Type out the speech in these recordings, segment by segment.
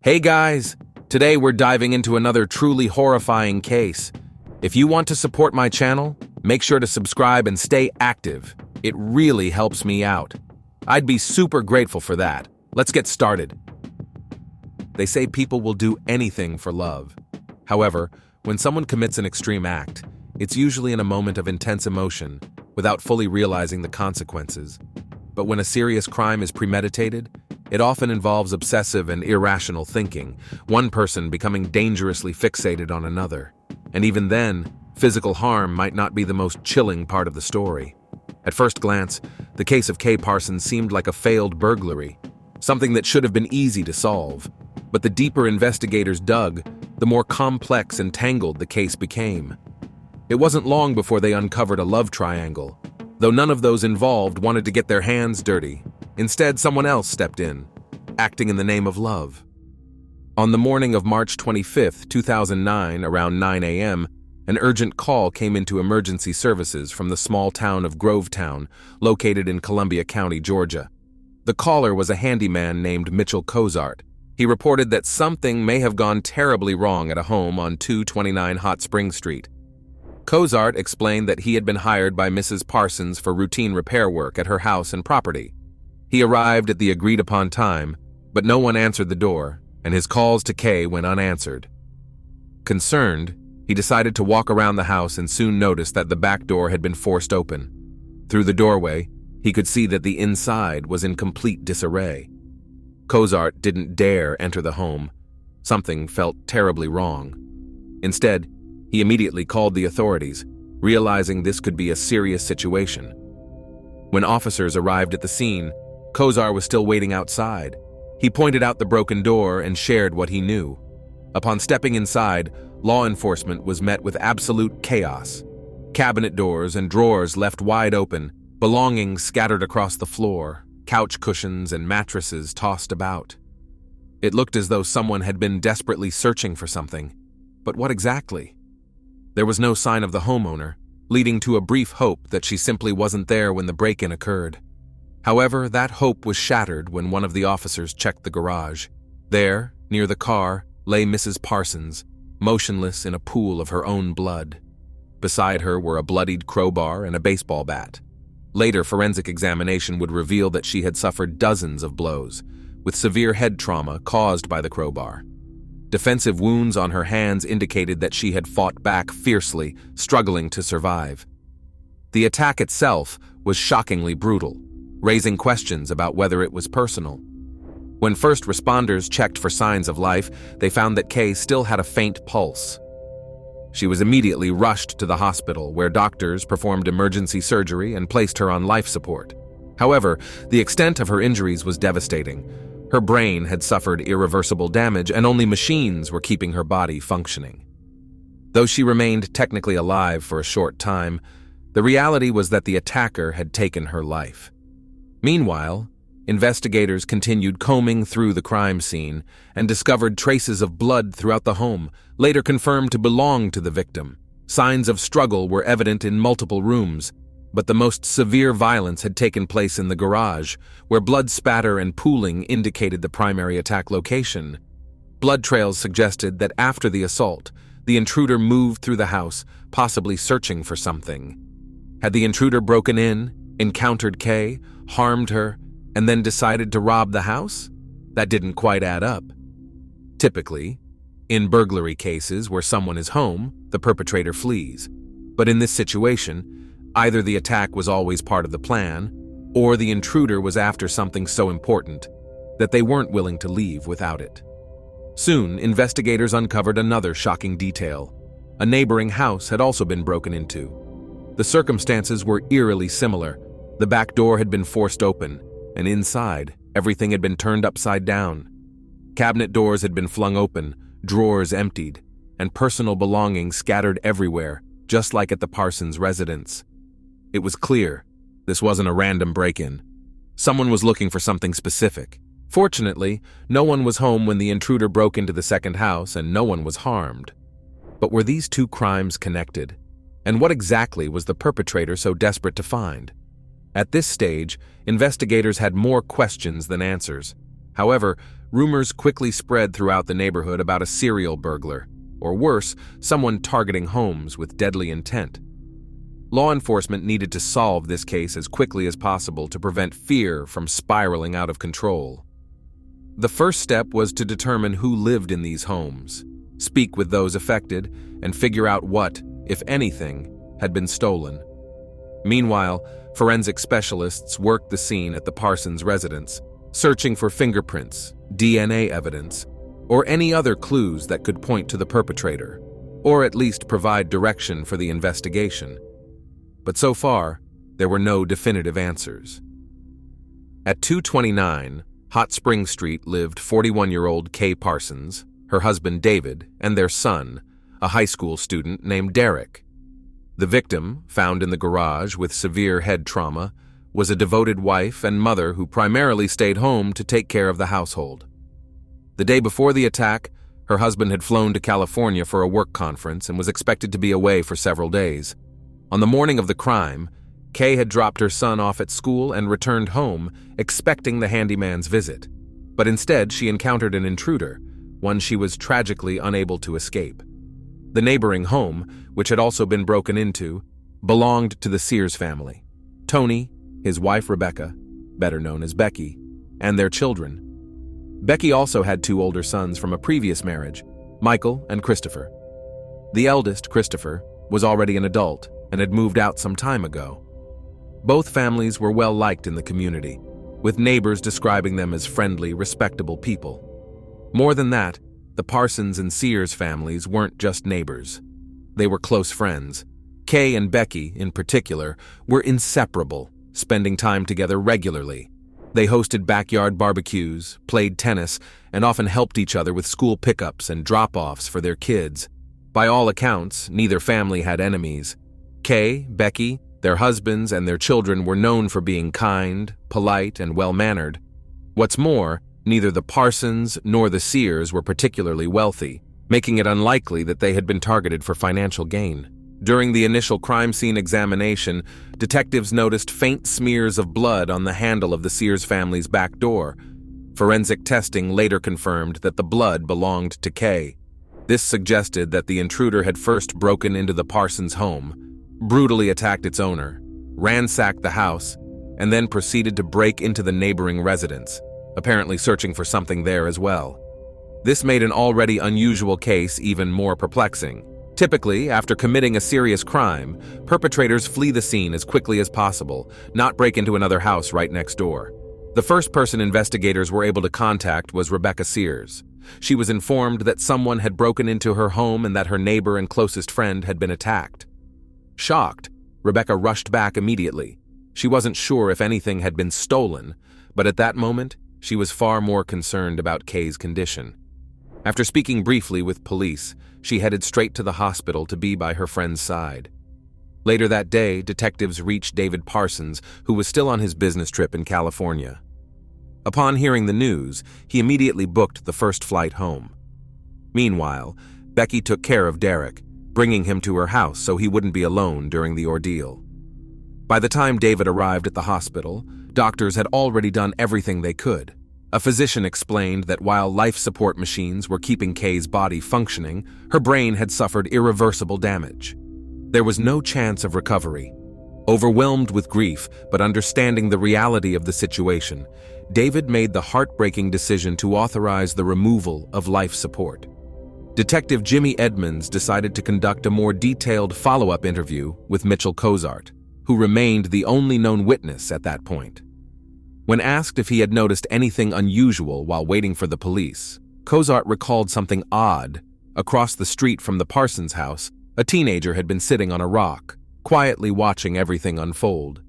Hey guys! Today we're diving into another truly horrifying case. If you want to support my channel, make sure to subscribe and stay active. It really helps me out. I'd be super grateful for that. Let's get started. They say people will do anything for love. However, when someone commits an extreme act, it's usually in a moment of intense emotion, without fully realizing the consequences. But when a serious crime is premeditated, it often involves obsessive and irrational thinking, one person becoming dangerously fixated on another. And even then, physical harm might not be the most chilling part of the story. At first glance, the case of K Parson seemed like a failed burglary, something that should have been easy to solve. But the deeper investigators dug, the more complex and tangled the case became. It wasn't long before they uncovered a love triangle, though none of those involved wanted to get their hands dirty. Instead, someone else stepped in, acting in the name of love. On the morning of March 25, 2009, around 9 a.m., an urgent call came into emergency services from the small town of Grovetown, located in Columbia County, Georgia. The caller was a handyman named Mitchell Cozart. He reported that something may have gone terribly wrong at a home on 229 Hot Spring Street. Cozart explained that he had been hired by Mrs. Parsons for routine repair work at her house and property. He arrived at the agreed-upon time, but no one answered the door, and his calls to Kay went unanswered. Concerned, he decided to walk around the house and soon noticed that the back door had been forced open. Through the doorway, he could see that the inside was in complete disarray. Cozart didn't dare enter the home. Something felt terribly wrong. Instead, he immediately called the authorities, realizing this could be a serious situation. When officers arrived at the scene, Cozart was still waiting outside. He pointed out the broken door and shared what he knew. Upon stepping inside, law enforcement was met with absolute chaos. Cabinet doors and drawers left wide open, belongings scattered across the floor, couch cushions and mattresses tossed about. It looked as though someone had been desperately searching for something. But what exactly? There was no sign of the homeowner, leading to a brief hope that she simply wasn't there when the break-in occurred. However, that hope was shattered when one of the officers checked the garage. There, near the car, lay Mrs. Parsons, motionless in a pool of her own blood. Beside her were a bloodied crowbar and a baseball bat. Later forensic examination would reveal that she had suffered dozens of blows, with severe head trauma caused by the crowbar. Defensive wounds on her hands indicated that she had fought back fiercely, struggling to survive. The attack itself was shockingly brutal, raising questions about whether it was personal. When first responders checked for signs of life, they found that Kay still had a faint pulse. She was immediately rushed to the hospital, where doctors performed emergency surgery and placed her on life support. However, the extent of her injuries was devastating. Her brain had suffered irreversible damage, and only machines were keeping her body functioning. Though she remained technically alive for a short time, the reality was that the attacker had taken her life. Meanwhile, investigators continued combing through the crime scene and discovered traces of blood throughout the home, later confirmed to belong to the victim. Signs of struggle were evident in multiple rooms, but the most severe violence had taken place in the garage, where blood spatter and pooling indicated the primary attack location. Blood trails suggested that after the assault, the intruder moved through the house, possibly searching for something. Had the intruder broken in, encountered Kay, harmed her, and then decided to rob the house? That didn't quite add up. Typically, in burglary cases where someone is home, the perpetrator flees. But in this situation, either the attack was always part of the plan, or the intruder was after something so important that they weren't willing to leave without it. Soon, investigators uncovered another shocking detail. A neighboring house had also been broken into. The circumstances were eerily similar. The back door had been forced open, and inside, everything had been turned upside down. Cabinet doors had been flung open, drawers emptied, and personal belongings scattered everywhere, just like at the Parsons residence. It was clear this wasn't a random break-in. Someone was looking for something specific. Fortunately, no one was home when the intruder broke into the second house, and no one was harmed. But were these two crimes connected? And what exactly was the perpetrator so desperate to find? At this stage, investigators had more questions than answers. However, rumors quickly spread throughout the neighborhood about a serial burglar, or worse, someone targeting homes with deadly intent. Law enforcement needed to solve this case as quickly as possible to prevent fear from spiraling out of control. The first step was to determine who lived in these homes, speak with those affected, and figure out what, if anything, had been stolen. Meanwhile, forensic specialists worked the scene at the Parsons residence, searching for fingerprints, DNA evidence, or any other clues that could point to the perpetrator, or at least provide direction for the investigation. But so far, there were no definitive answers. At 229 Hot Spring Street lived 41-year-old K Parsons, her husband David, and their son, a high school student named Derek. The victim, found in the garage with severe head trauma, was a devoted wife and mother who primarily stayed home to take care of the household. The day before the attack, her husband had flown to California for a work conference and was expected to be away for several days. On the morning of the crime, Kay had dropped her son off at school and returned home, expecting the handyman's visit. But instead, she encountered an intruder, one she was tragically unable to escape. The neighboring home, which had also been broken into, belonged to the Sears family. Tony, his wife Rebecca, better known as Becky, and their children. Becky also had 2 older sons from a previous marriage, Michael and Christopher. The eldest, Christopher, was already an adult and had moved out some time ago. Both families were well liked in the community, with neighbors describing them as friendly, respectable people. More than that, the Parsons and Sears families weren't just neighbors. They were close friends. Kay and Becky, in particular, were inseparable, spending time together regularly. They hosted backyard barbecues, played tennis, and often helped each other with school pickups and drop-offs for their kids. By all accounts, neither family had enemies. Kay, Becky, their husbands, and their children were known for being kind, polite, and well-mannered. What's more, neither the Parsons nor the Sears were particularly wealthy, making it unlikely that they had been targeted for financial gain. During the initial crime scene examination, detectives noticed faint smears of blood on the handle of the Sears family's back door. Forensic testing later confirmed that the blood belonged to Kay. This suggested that the intruder had first broken into the Parsons' home, brutally attacked its owner, ransacked the house, and then proceeded to break into the neighboring residence, apparently searching for something there as well. This made an already unusual case even more perplexing. Typically, after committing a serious crime, perpetrators flee the scene as quickly as possible, not break into another house right next door. The first person investigators were able to contact was Rebecca Sears. She was informed that someone had broken into her home and that her neighbor and closest friend had been attacked. Shocked, Rebecca rushed back immediately. She wasn't sure if anything had been stolen, but at that moment, she was far more concerned about Kay's condition. After speaking briefly with police, she headed straight to the hospital to be by her friend's side. Later that day, detectives reached David Parsons, who was still on his business trip in California. Upon hearing the news, he immediately booked the first flight home. Meanwhile, Becky took care of Derek, bringing him to her house so he wouldn't be alone during the ordeal. By the time David arrived at the hospital, doctors had already done everything they could. A physician explained that while life support machines were keeping Kay's body functioning, her brain had suffered irreversible damage. There was no chance of recovery. Overwhelmed with grief, but understanding the reality of the situation, David made the heartbreaking decision to authorize the removal of life support. Detective Jimmy Edmonds decided to conduct a more detailed follow-up interview with Mitchell Cozart, who remained the only known witness at that point. When asked if he had noticed anything unusual while waiting for the police, Cozart recalled something odd. Across the street from the Parsons house, a teenager had been sitting on a rock, quietly watching everything unfold.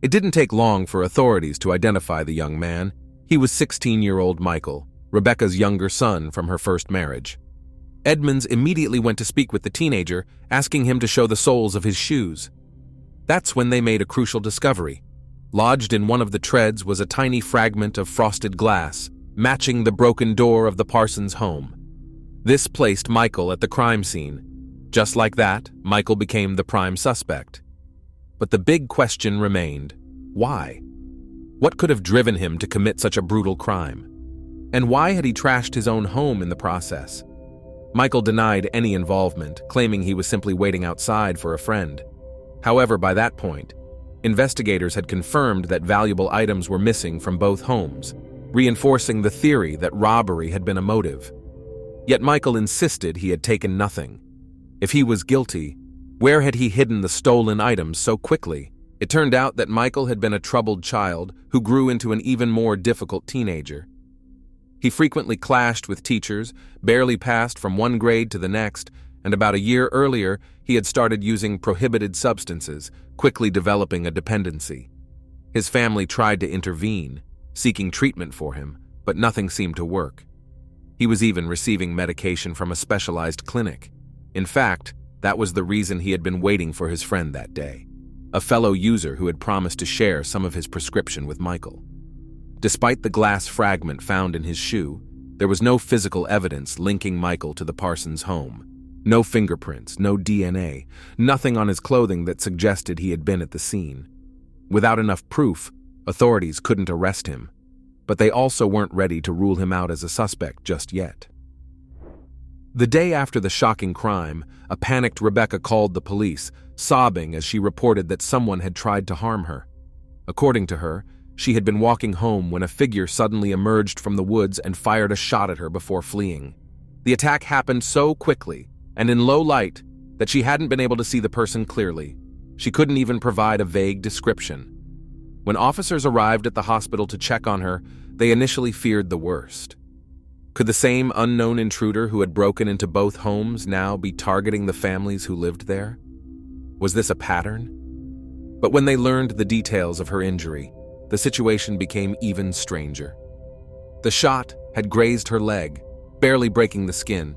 It didn't take long for authorities to identify the young man. He was 16-year-old Michael, Rebecca's younger son from her first marriage. Edmonds immediately went to speak with the teenager, asking him to show the soles of his shoes. That's when they made a crucial discovery. Lodged in one of the treads was a tiny fragment of frosted glass, matching the broken door of the Parsons' home. This placed Michael at the crime scene. Just like that, Michael became the prime suspect. But the big question remained: why? What could have driven him to commit such a brutal crime? And why had he trashed his own home in the process? Michael denied any involvement, claiming he was simply waiting outside for a friend. However, by that point, investigators had confirmed that valuable items were missing from both homes, reinforcing the theory that robbery had been a motive. Yet Michael insisted he had taken nothing. If he was guilty, where had he hidden the stolen items so quickly? It turned out that Michael had been a troubled child who grew into an even more difficult teenager. He frequently clashed with teachers, barely passed from one grade to the next, and about a year earlier, he had started using prohibited substances, quickly developing a dependency. His family tried to intervene, seeking treatment for him, but nothing seemed to work. He was even receiving medication from a specialized clinic. In fact, that was the reason he had been waiting for his friend that day, a fellow user who had promised to share some of his prescription with Michael. Despite the glass fragment found in his shoe, there was no physical evidence linking Michael to the Parsons' home. No fingerprints, no DNA, nothing on his clothing that suggested he had been at the scene. Without enough proof, authorities couldn't arrest him, but they also weren't ready to rule him out as a suspect just yet. The day after the shocking crime, a panicked Rebecca called the police, sobbing as she reported that someone had tried to harm her. According to her, she had been walking home when a figure suddenly emerged from the woods and fired a shot at her before fleeing. The attack happened so quickly and in low light that she hadn't been able to see the person clearly. She couldn't even provide a vague description. When officers arrived at the hospital to check on her, they initially feared the worst. Could the same unknown intruder who had broken into both homes now be targeting the families who lived there? Was this a pattern? But when they learned the details of her injury, the situation became even stranger. The shot had grazed her leg, barely breaking the skin.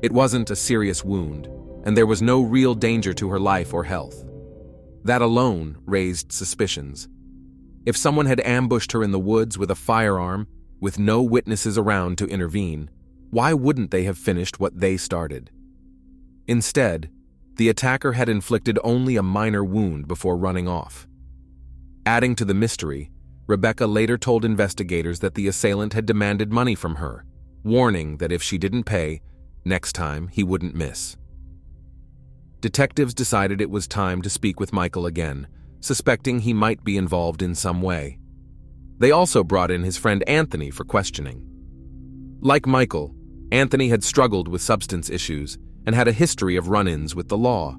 It wasn't a serious wound, and there was no real danger to her life or health. That alone raised suspicions. If someone had ambushed her in the woods with a firearm, with no witnesses around to intervene, why wouldn't they have finished what they started? Instead, the attacker had inflicted only a minor wound before running off. Adding to the mystery, Rebecca later told investigators that the assailant had demanded money from her, warning that if she didn't pay, next time he wouldn't miss. Detectives decided it was time to speak with Michael again, suspecting he might be involved in some way. They also brought in his friend Anthony for questioning. Like Michael, Anthony had struggled with substance issues and had a history of run-ins with the law.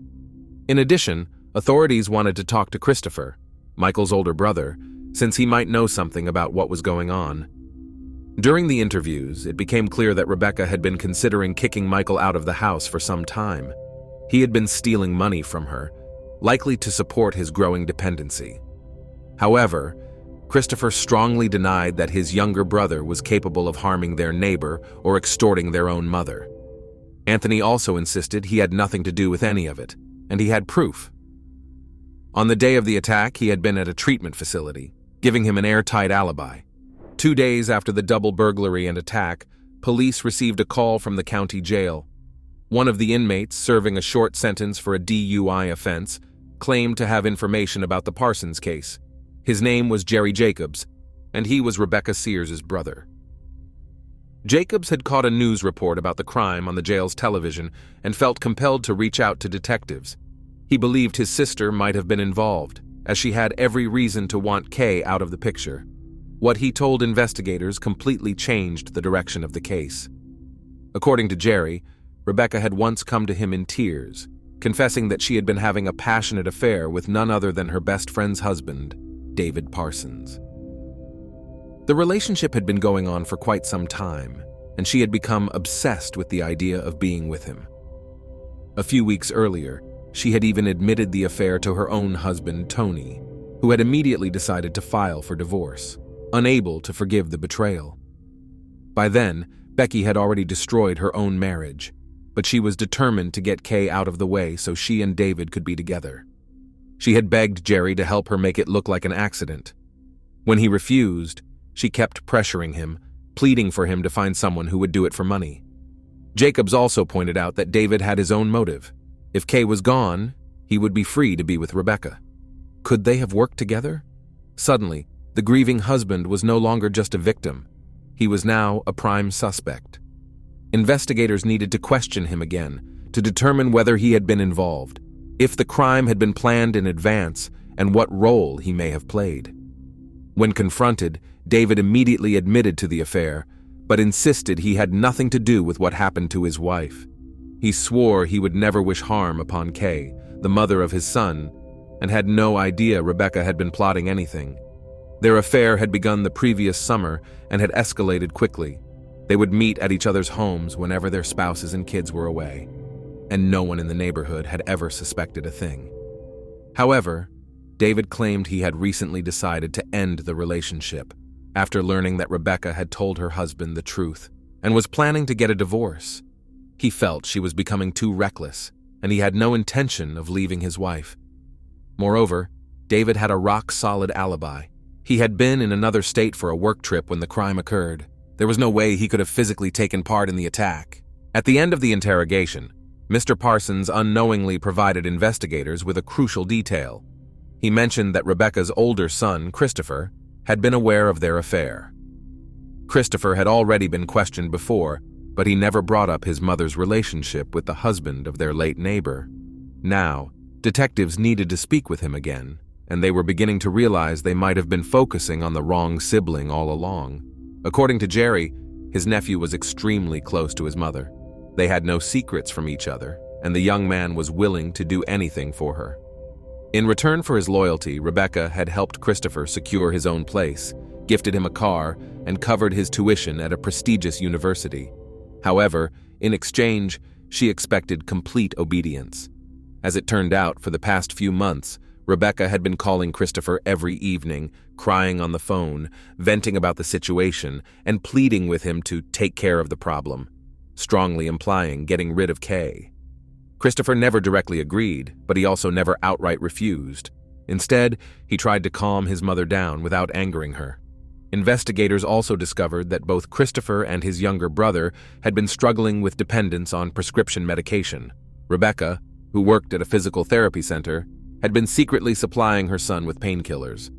In addition, authorities wanted to talk to Christopher, Michael's older brother, since he might know something about what was going on. During the interviews, it became clear that Rebecca had been considering kicking Michael out of the house for some time. He had been stealing money from her, likely to support his growing dependency. However, Christopher strongly denied that his younger brother was capable of harming their neighbor or extorting their own mother. Anthony also insisted he had nothing to do with any of it, and he had proof. On the day of the attack, he had been at a treatment facility, giving him an airtight alibi. 2 days after the double burglary and attack, police received a call from the county jail. One of the inmates, serving a short sentence for a DUI offense, claimed to have information about the Parsons case. His name was Jerry Jacobs, and he was Rebecca Sears's brother. Jacobs had caught a news report about the crime on the jail's television and felt compelled to reach out to detectives. He believed his sister might have been involved, as she had every reason to want Kay out of the picture. What he told investigators completely changed the direction of the case. According to Jerry, Rebecca had once come to him in tears, confessing that she had been having a passionate affair with none other than her best friend's husband, David Parsons. The relationship had been going on for quite some time, and she had become obsessed with the idea of being with him. A few weeks earlier, she had even admitted the affair to her own husband, Tony, who had immediately decided to file for divorce, unable to forgive the betrayal. By then, Becky had already destroyed her own marriage, but she was determined to get Kay out of the way so she and David could be together. She had begged Jerry to help her make it look like an accident. When he refused, she kept pressuring him, pleading for him to find someone who would do it for money. Jacobs also pointed out that David had his own motive. If Kay was gone, he would be free to be with Rebecca. Could they have worked together? Suddenly, the grieving husband was no longer just a victim. He was now a prime suspect. Investigators needed to question him again to determine whether he had been involved, if the crime had been planned in advance, and what role he may have played. When confronted, David immediately admitted to the affair, but insisted he had nothing to do with what happened to his wife. He swore he would never wish harm upon Kay, the mother of his son, and had no idea Rebecca had been plotting anything. Their affair had begun the previous summer and had escalated quickly. They would meet at each other's homes whenever their spouses and kids were away, and no one in the neighborhood had ever suspected a thing. However, David claimed he had recently decided to end the relationship after learning that Rebecca had told her husband the truth and was planning to get a divorce. He felt she was becoming too reckless, and he had no intention of leaving his wife. Moreover, David had a rock-solid alibi. He had been in another state for a work trip when the crime occurred. There was no way he could have physically taken part in the attack. At the end of the interrogation, Mr. Parsons unknowingly provided investigators with a crucial detail. He mentioned that Rebecca's older son, Christopher, had been aware of their affair. Christopher had already been questioned before, but he never brought up his mother's relationship with the husband of their late neighbor. Now, detectives needed to speak with him again, and they were beginning to realize they might have been focusing on the wrong sibling all along. According to Jerry, his nephew was extremely close to his mother. They had no secrets from each other, and the young man was willing to do anything for her. In return for his loyalty, Rebecca had helped Christopher secure his own place, gifted him a car, and covered his tuition at a prestigious university. However, in exchange, she expected complete obedience. As it turned out, for the past few months, Rebecca had been calling Christopher every evening, crying on the phone, venting about the situation, and pleading with him to take care of the problem, strongly implying getting rid of Kay. Christopher never directly agreed, but he also never outright refused. Instead, he tried to calm his mother down without angering her. Investigators also discovered that both Christopher and his younger brother had been struggling with dependence on prescription medication. Rebecca, who worked at a physical therapy center, had been secretly supplying her son with painkillers.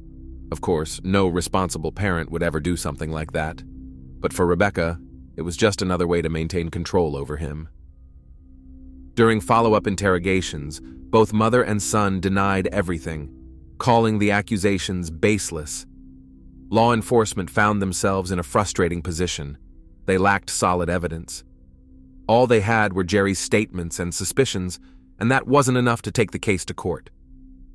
Of course, no responsible parent would ever do something like that. But for Rebecca, it was just another way to maintain control over him. During follow-up interrogations, both mother and son denied everything, calling the accusations baseless. Law enforcement found themselves in a frustrating position. They lacked solid evidence. All they had were Jerry's statements and suspicions, and that wasn't enough to take the case to court.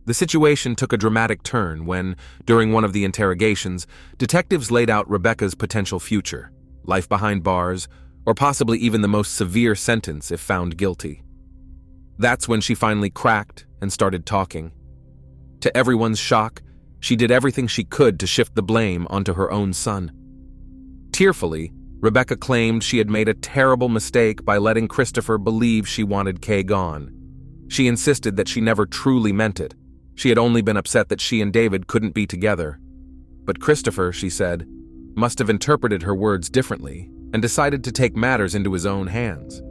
The situation took a dramatic turn when, during one of the interrogations, detectives laid out Rebecca's potential future: life behind bars, or possibly even the most severe sentence if found guilty. That's when she finally cracked and started talking. To everyone's shock, she did everything she could to shift the blame onto her own son. Tearfully, Rebecca claimed she had made a terrible mistake by letting Christopher believe she wanted Kay gone. She insisted that she never truly meant it. She had only been upset that she and David couldn't be together. But Christopher, she said, must have interpreted her words differently and decided to take matters into his own hands.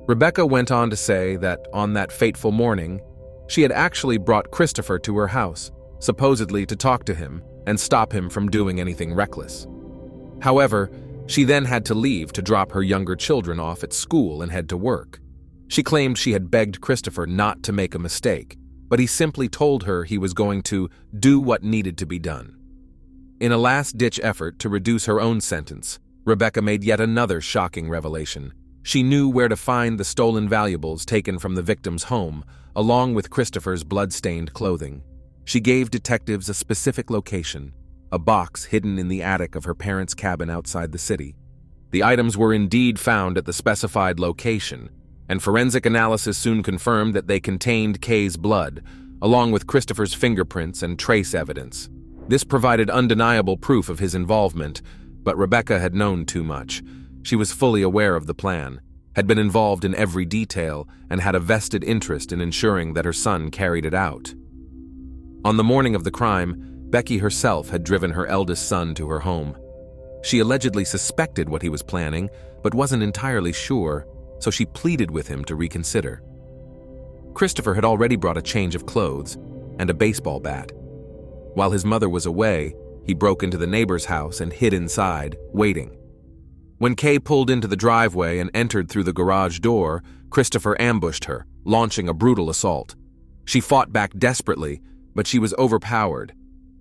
Rebecca went on to say that on that fateful morning, she had actually brought Christopher to her house, supposedly to talk to him and stop him from doing anything reckless. However, she then had to leave to drop her younger children off at school and head to work. She claimed she had begged Christopher not to make a mistake, but he simply told her he was going to do what needed to be done. In a last-ditch effort to reduce her own sentence, Rebecca made yet another shocking revelation. She knew where to find the stolen valuables taken from the victim's home, along with Christopher's blood-stained clothing. She gave detectives a specific location, a box hidden in the attic of her parents' cabin outside the city. The items were indeed found at the specified location, and forensic analysis soon confirmed that they contained Kay's blood, along with Christopher's fingerprints and trace evidence. This provided undeniable proof of his involvement, but Rebecca had known too much. She was fully aware of the plan, had been involved in every detail, and had a vested interest in ensuring that her son carried it out. On the morning of the crime, Becky herself had driven her eldest son to her home. She allegedly suspected what he was planning, but wasn't entirely sure, so she pleaded with him to reconsider. Christopher had already brought a change of clothes and a baseball bat. While his mother was away, he broke into the neighbor's house and hid inside, waiting. When Kay pulled into the driveway and entered through the garage door, Christopher ambushed her, launching a brutal assault. She fought back desperately, but she was overpowered.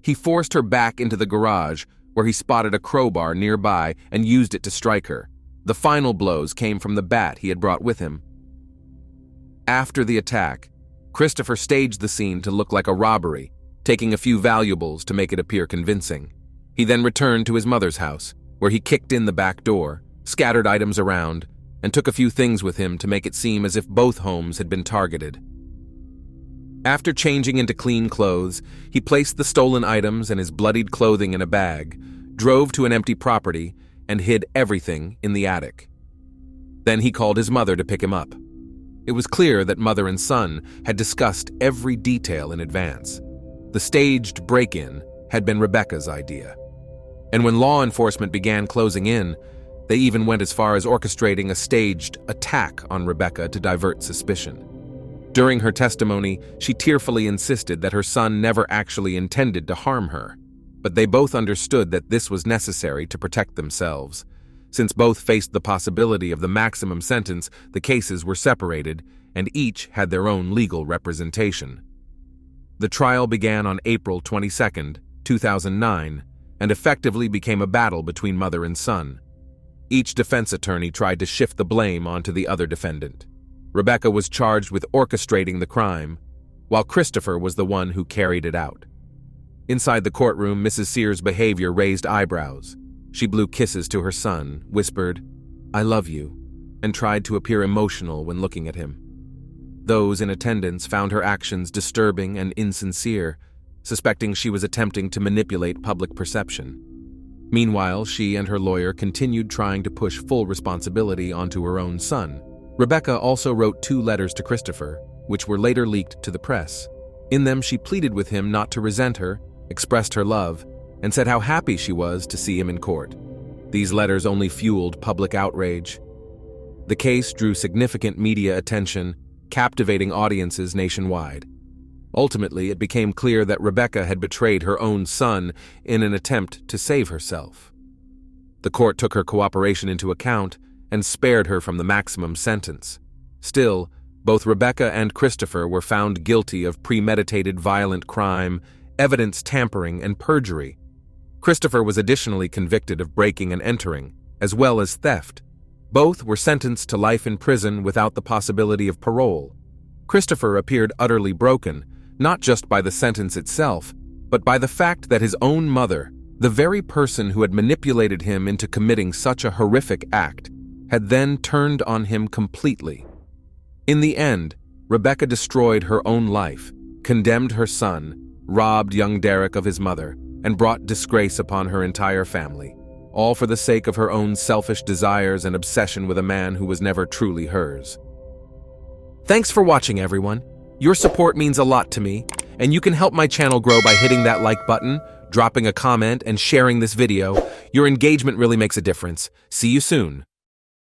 He forced her back into the garage, where he spotted a crowbar nearby and used it to strike her. The final blows came from the bat he had brought with him. After the attack, Christopher staged the scene to look like a robbery, taking a few valuables to make it appear convincing. He then returned to his mother's house, where he kicked in the back door, scattered items around, and took a few things with him to make it seem as if both homes had been targeted. After changing into clean clothes, he placed the stolen items and his bloodied clothing in a bag, drove to an empty property, and hid everything in the attic. Then he called his mother to pick him up. It was clear that mother and son had discussed every detail in advance. The staged break-in had been Rebecca's idea. And when law enforcement began closing in, they even went as far as orchestrating a staged attack on Rebecca to divert suspicion. During her testimony, she tearfully insisted that her son never actually intended to harm her, but they both understood that this was necessary to protect themselves. Since both faced the possibility of the maximum sentence, the cases were separated, and each had their own legal representation. The trial began on April 22, 2009, and effectively became a battle between mother and son. Each defense attorney tried to shift the blame onto the other defendant. Rebecca was charged with orchestrating the crime, while Christopher was the one who carried it out. Inside the courtroom, Mrs. Sears' behavior raised eyebrows. She blew kisses to her son, whispered, "I love you," and tried to appear emotional when looking at him. Those in attendance found her actions disturbing and insincere, suspecting she was attempting to manipulate public perception. Meanwhile, she and her lawyer continued trying to push full responsibility onto her own son. Rebecca also wrote 2 letters to Christopher, which were later leaked to the press. In them, she pleaded with him not to resent her, expressed her love, and said how happy she was to see him in court. These letters only fueled public outrage. The case drew significant media attention, captivating audiences nationwide. Ultimately, it became clear that Rebecca had betrayed her own son in an attempt to save herself. The court took her cooperation into account and spared her from the maximum sentence. Still, both Rebecca and Christopher were found guilty of premeditated violent crime, evidence tampering, and perjury. Christopher was additionally convicted of breaking and entering, as well as theft. Both were sentenced to life in prison without the possibility of parole. Christopher appeared utterly broken, not just by the sentence itself, but by the fact that his own mother, the very person who had manipulated him into committing such a horrific act, had then turned on him completely. In the end, Rebecca destroyed her own life, condemned her son, robbed young Derek of his mother, and brought disgrace upon her entire family, all for the sake of her own selfish desires and obsession with a man who was never truly hers. Thanks for watching, everyone. Your support means a lot to me, and you can help my channel grow by hitting that like button, dropping a comment, and sharing this video. Your engagement really makes a difference. See you soon.